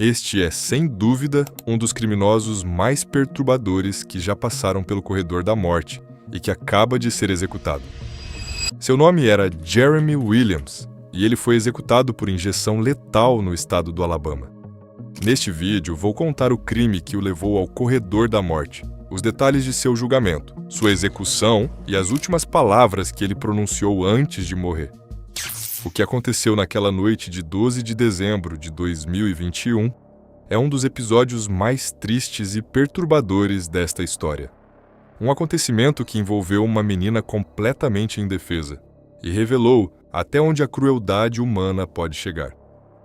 Este é, sem dúvida, um dos criminosos mais perturbadores que já passaram pelo corredor da morte e que acaba de ser executado. Seu nome era Jeremy Williams e ele foi executado por injeção letal no estado do Alabama. Neste vídeo, vou contar o crime que o levou ao corredor da morte, os detalhes de seu julgamento, sua execução e as últimas palavras que ele pronunciou antes de morrer. O que aconteceu naquela noite de 12 de dezembro de 2021 é um dos episódios mais tristes e perturbadores desta história. Um acontecimento que envolveu uma menina completamente indefesa e revelou até onde a crueldade humana pode chegar.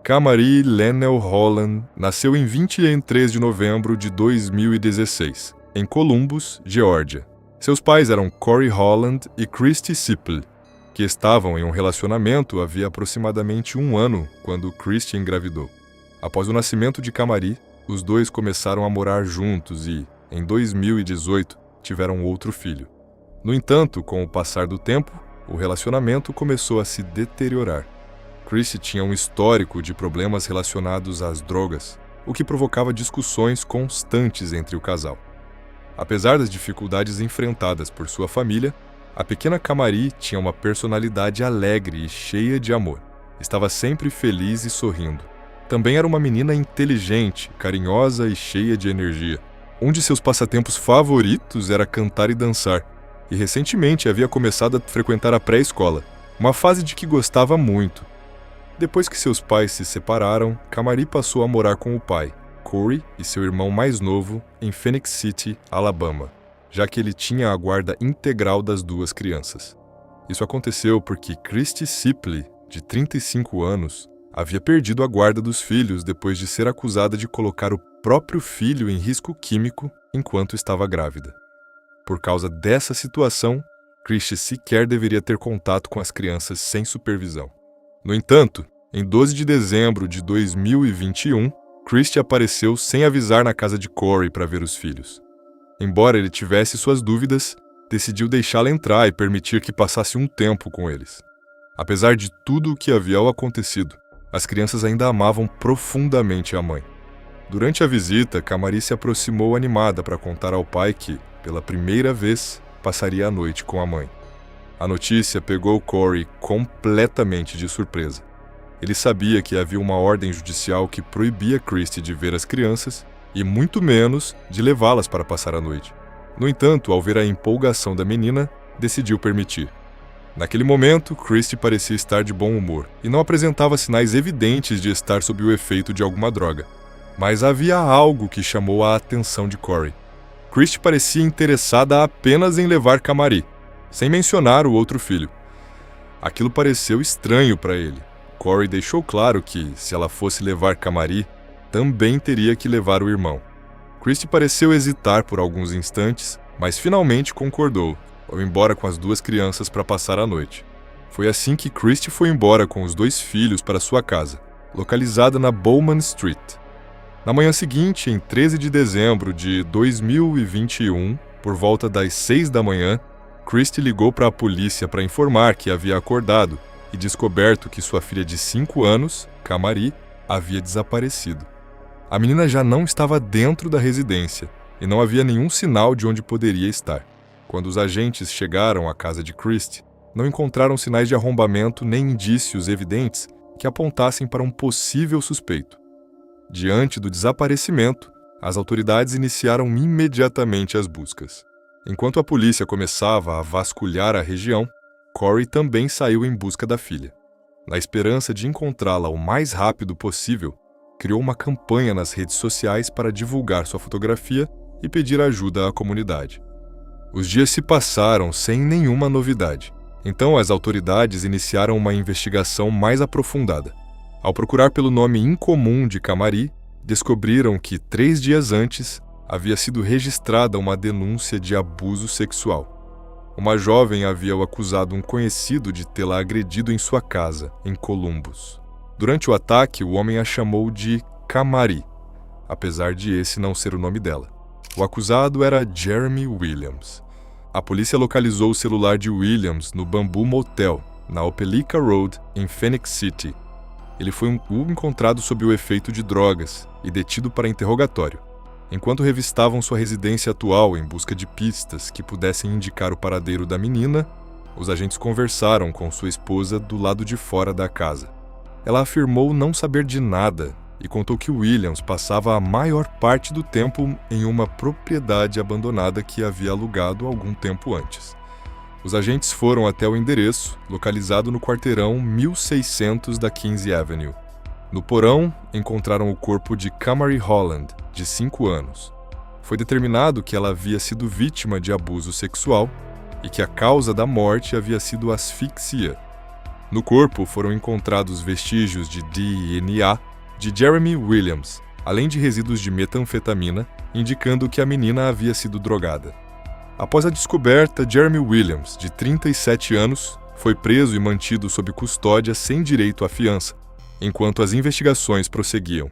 Kamari Lennell Holland nasceu em 23 de novembro de 2016, em Columbus, Geórgia. Seus pais eram Corey Holland e Christy Sipley, que estavam em um relacionamento havia aproximadamente um ano quando Christy engravidou. Após o nascimento de Kamari, os dois começaram a morar juntos e, em 2018, tiveram outro filho. No entanto, com o passar do tempo, o relacionamento começou a se deteriorar. Christy tinha um histórico de problemas relacionados às drogas, o que provocava discussões constantes entre o casal. Apesar das dificuldades enfrentadas por sua família, a pequena Kamari tinha uma personalidade alegre e cheia de amor. Estava sempre feliz e sorrindo. Também era uma menina inteligente, carinhosa e cheia de energia. Um de seus passatempos favoritos era cantar e dançar, e recentemente havia começado a frequentar a pré-escola, uma fase de que gostava muito. Depois que seus pais se separaram, Kamari passou a morar com o pai, Corey, e seu irmão mais novo, em Phenix City, Alabama, já que ele tinha a guarda integral das duas crianças. Isso aconteceu porque Christy Sipley, de 35 anos, havia perdido a guarda dos filhos depois de ser acusada de colocar o próprio filho em risco químico enquanto estava grávida. Por causa dessa situação, Christy sequer deveria ter contato com as crianças sem supervisão. No entanto, em 12 de dezembro de 2021, Christy apareceu sem avisar na casa de Corey para ver os filhos. Embora ele tivesse suas dúvidas, decidiu deixá-la entrar e permitir que passasse um tempo com eles. Apesar de tudo o que havia acontecido, as crianças ainda amavam profundamente a mãe. Durante a visita, Kamari se aproximou animada para contar ao pai que, pela primeira vez, passaria a noite com a mãe. A notícia pegou Corey completamente de surpresa. Ele sabia que havia uma ordem judicial que proibia Christy de ver as crianças e muito menos de levá-las para passar a noite. No entanto, ao ver a empolgação da menina, decidiu permitir. Naquele momento, Christy parecia estar de bom humor e não apresentava sinais evidentes de estar sob o efeito de alguma droga. Mas havia algo que chamou a atenção de Corey. Christy parecia interessada apenas em levar Kamari, sem mencionar o outro filho. Aquilo pareceu estranho para ele. Corey deixou claro que, se ela fosse levar Kamari, também teria que levar o irmão. Christy pareceu hesitar por alguns instantes, mas finalmente concordou, ao ir embora com as duas crianças para passar a noite. Foi assim que Christy foi embora com os dois filhos para sua casa, localizada na Bowman Street. Na manhã seguinte, em 13 de dezembro de 2021, por volta das 6 da manhã, Christy ligou para a polícia para informar que havia acordado e descoberto que sua filha de 5 anos, Kamari, havia desaparecido. A menina já não estava dentro da residência e não havia nenhum sinal de onde poderia estar. Quando os agentes chegaram à casa de Christy, não encontraram sinais de arrombamento nem indícios evidentes que apontassem para um possível suspeito. Diante do desaparecimento, as autoridades iniciaram imediatamente as buscas. Enquanto a polícia começava a vasculhar a região, Corey também saiu em busca da filha. Na esperança de encontrá-la o mais rápido possível, criou uma campanha nas redes sociais para divulgar sua fotografia e pedir ajuda à comunidade. Os dias se passaram sem nenhuma novidade, então as autoridades iniciaram uma investigação mais aprofundada. Ao procurar pelo nome incomum de Kamari, descobriram que 3 dias antes havia sido registrada uma denúncia de abuso sexual. Uma jovem havia o acusado um conhecido de tê-la agredido em sua casa, em Columbus. Durante o ataque, o homem a chamou de Kamari, apesar de esse não ser o nome dela. O acusado era Jeremy Williams. A polícia localizou o celular de Williams no Bamboo Motel, na Opelika Road, em Phenix City. Ele foi encontrado sob o efeito de drogas e detido para interrogatório. Enquanto revistavam sua residência atual em busca de pistas que pudessem indicar o paradeiro da menina, os agentes conversaram com sua esposa do lado de fora da casa. Ela afirmou não saber de nada e contou que Williams passava a maior parte do tempo em uma propriedade abandonada que havia alugado algum tempo antes. Os agentes foram até o endereço, localizado no quarteirão 1600 da Quincy Avenue. No porão, encontraram o corpo de Kamari Holland, de 5 anos. Foi determinado que ela havia sido vítima de abuso sexual e que a causa da morte havia sido asfixia. No corpo foram encontrados vestígios de DNA de Jeremy Williams, além de resíduos de metanfetamina, indicando que a menina havia sido drogada. Após a descoberta, Jeremy Williams, de 37 anos, foi preso e mantido sob custódia sem direito à fiança, enquanto as investigações prosseguiam.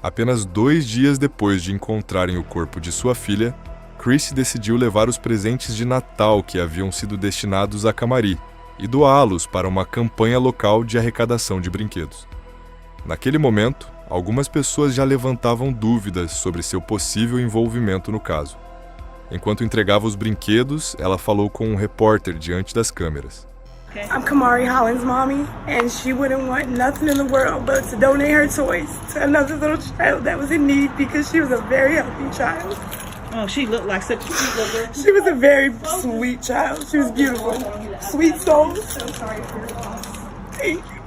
Apenas 2 dias depois de encontrarem o corpo de sua filha, Christy decidiu levar os presentes de Natal que haviam sido destinados a Kamari e doá-los para uma campanha local de arrecadação de brinquedos. Naquele momento, algumas pessoas já levantavam dúvidas sobre seu possível envolvimento no caso. Enquanto entregava os brinquedos, ela falou com um repórter diante das câmeras. I'm Kamari Holland's mommy, and she wouldn't want nothing in the world but to donate her toys to another little child that was in need because she was a very healthy child. Oh, she looked like such a sweet little girl. She was a very sweet child. She was beautiful. Sweet soul. Thank you.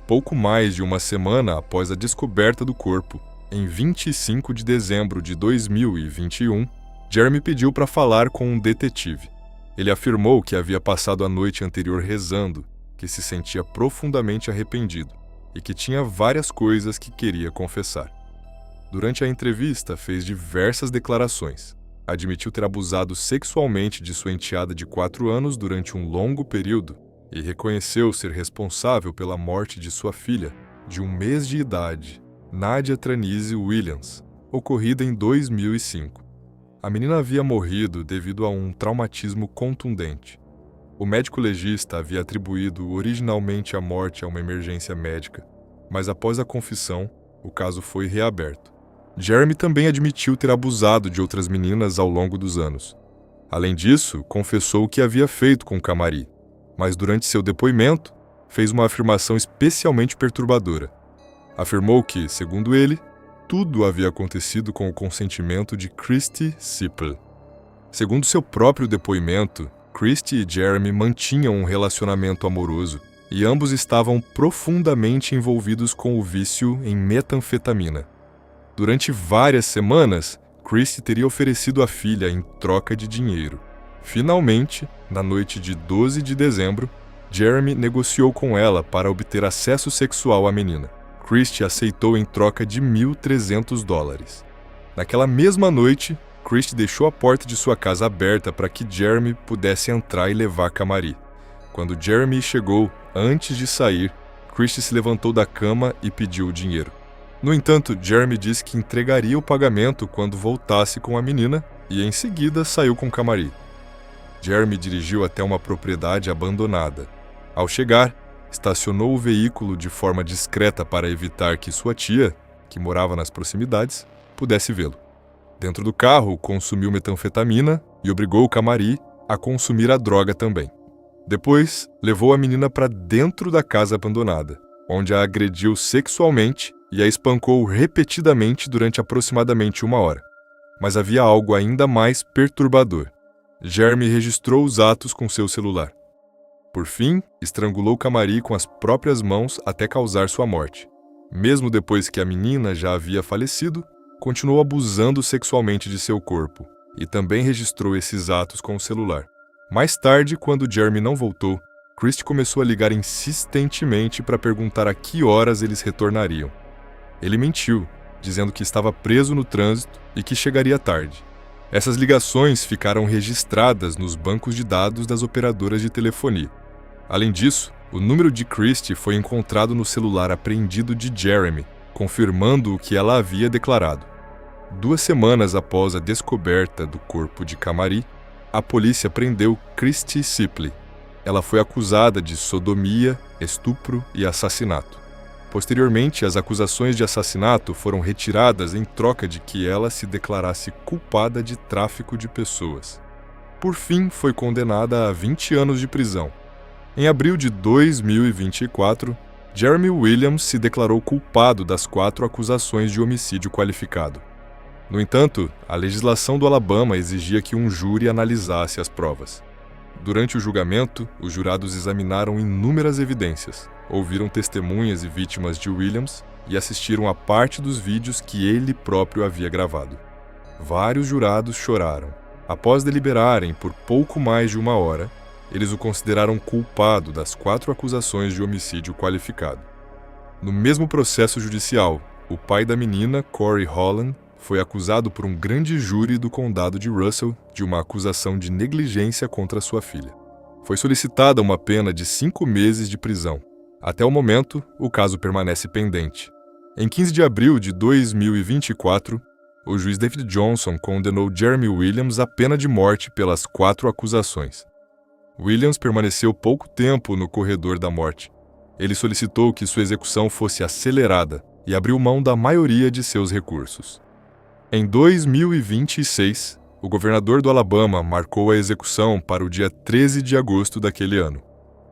Pouco mais de uma semana após a descoberta do corpo, em 25 de dezembro de 2021, Jeremy pediu para falar com um detetive. Ele afirmou que havia passado a noite anterior rezando, que se sentia profundamente arrependido e que tinha várias coisas que queria confessar. Durante a entrevista, fez diversas declarações. Admitiu ter abusado sexualmente de sua enteada de 4 anos durante um longo período e reconheceu ser responsável pela morte de sua filha, de 1 mês de idade, Nadia Tranise Williams, ocorrida em 2005. A menina havia morrido devido a um traumatismo contundente. O médico legista havia atribuído originalmente a morte a uma emergência médica, mas após a confissão, o caso foi reaberto. Jeremy também admitiu ter abusado de outras meninas ao longo dos anos. Além disso, confessou o que havia feito com Kamari, mas durante seu depoimento, fez uma afirmação especialmente perturbadora. Afirmou que, segundo ele, tudo havia acontecido com o consentimento de Christy Sippel. Segundo seu próprio depoimento, Christy e Jeremy mantinham um relacionamento amoroso e ambos estavam profundamente envolvidos com o vício em metanfetamina. Durante várias semanas, Christy teria oferecido a filha em troca de dinheiro. Finalmente, na noite de 12 de dezembro, Jeremy negociou com ela para obter acesso sexual à menina. Christy aceitou em troca de $1.300. Naquela mesma noite, Christy deixou a porta de sua casa aberta para que Jeremy pudesse entrar e levar Kamari. Quando Jeremy chegou, antes de sair, Christy se levantou da cama e pediu o dinheiro. No entanto, Jeremy disse que entregaria o pagamento quando voltasse com a menina e, em seguida, saiu com Kamari. Jeremy dirigiu até uma propriedade abandonada. Ao chegar, estacionou o veículo de forma discreta para evitar que sua tia, que morava nas proximidades, pudesse vê-lo. Dentro do carro, consumiu metanfetamina e obrigou Kamari a consumir a droga também. Depois, levou a menina para dentro da casa abandonada, onde a agrediu sexualmente e a espancou repetidamente durante aproximadamente 1 hora. Mas havia algo ainda mais perturbador. Jeremy registrou os atos com seu celular. Por fim, estrangulou Kamari com as próprias mãos até causar sua morte. Mesmo depois que a menina já havia falecido, continuou abusando sexualmente de seu corpo e também registrou esses atos com o celular. Mais tarde, quando Jeremy não voltou, Christy começou a ligar insistentemente para perguntar a que horas eles retornariam. Ele mentiu, dizendo que estava preso no trânsito e que chegaria tarde. Essas ligações ficaram registradas nos bancos de dados das operadoras de telefonia. Além disso, o número de Christy foi encontrado no celular apreendido de Jeremy, confirmando o que ela havia declarado. 2 semanas após a descoberta do corpo de Kamari, a polícia prendeu Christy Sippel. ela foi acusada de sodomia, estupro e assassinato. Posteriormente, as acusações de assassinato foram retiradas em troca de que ela se declarasse culpada de tráfico de pessoas. Por fim, foi condenada a 20 anos de prisão. Em abril de 2024, Jeremy Williams se declarou culpado das 4 acusações de homicídio qualificado. No entanto, a legislação do Alabama exigia que um júri analisasse as provas. Durante o julgamento, os jurados examinaram inúmeras evidências, ouviram testemunhas e vítimas de Williams e assistiram a parte dos vídeos que ele próprio havia gravado. Vários jurados choraram. Após deliberarem por pouco mais de 1 hora, eles o consideraram culpado das 4 acusações de homicídio qualificado. No mesmo processo judicial, o pai da menina, Corey Holland, foi acusado por um grande júri do condado de Russell de uma acusação de negligência contra sua filha. Foi solicitada uma pena de 5 meses de prisão. Até o momento, o caso permanece pendente. Em 15 de abril de 2024, o juiz David Johnson condenou Jeremy Williams à pena de morte pelas 4 acusações. Williams permaneceu pouco tempo no corredor da morte. Ele solicitou que sua execução fosse acelerada e abriu mão da maioria de seus recursos. Em 2026, o governador do Alabama marcou a execução para o dia 13 de agosto daquele ano.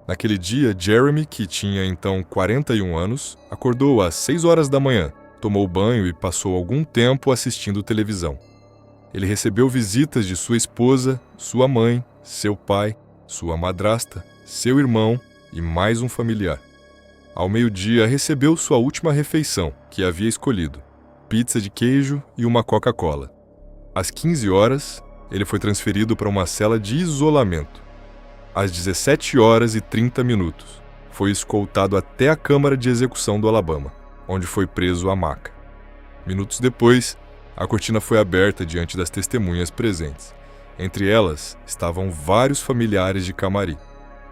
Naquele dia, Jeremy, que tinha então 41 anos, acordou às 6 horas da manhã, tomou banho e passou algum tempo assistindo televisão. Ele recebeu visitas de sua esposa, sua mãe, seu pai, sua madrasta, seu irmão e mais um familiar. Ao meio-dia, recebeu sua última refeição, que havia escolhido: pizza de queijo e uma Coca-Cola. Às 15 horas, ele foi transferido para uma cela de isolamento. Às 17 horas e 30 minutos, foi escoltado até a Câmara de Execução do Alabama, onde foi preso à maca. Minutos depois, a cortina foi aberta diante das testemunhas presentes. Entre elas, estavam vários familiares de Camari.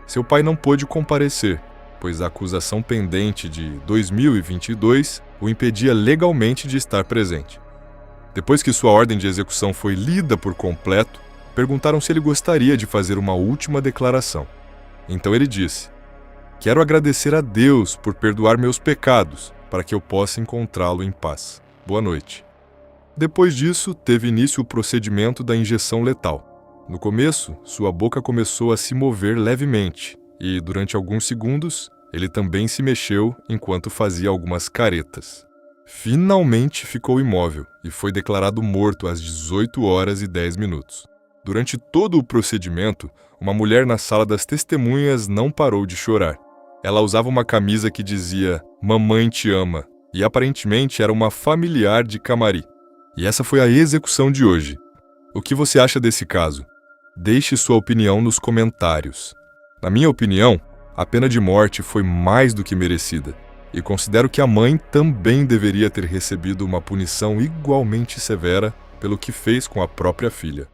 Seu pai não pôde comparecer, pois a acusação pendente de 2022 o impedia legalmente de estar presente. Depois que sua ordem de execução foi lida por completo, perguntaram se ele gostaria de fazer uma última declaração. Então ele disse: "Quero agradecer a Deus por perdoar meus pecados, para que eu possa encontrá-lo em paz. Boa noite." Depois disso, teve início o procedimento da injeção letal. No começo, sua boca começou a se mover levemente e, durante alguns segundos, ele também se mexeu enquanto fazia algumas caretas. Finalmente ficou imóvel e foi declarado morto às 18 horas e 10 minutos. Durante todo o procedimento, uma mulher na sala das testemunhas não parou de chorar. Ela usava uma camisa que dizia "Mamãe te ama" e aparentemente era uma familiar de Camari. E essa foi a execução de hoje. O que você acha desse caso? Deixe sua opinião nos comentários. Na minha opinião, a pena de morte foi mais do que merecida, e considero que a mãe também deveria ter recebido uma punição igualmente severa pelo que fez com a própria filha.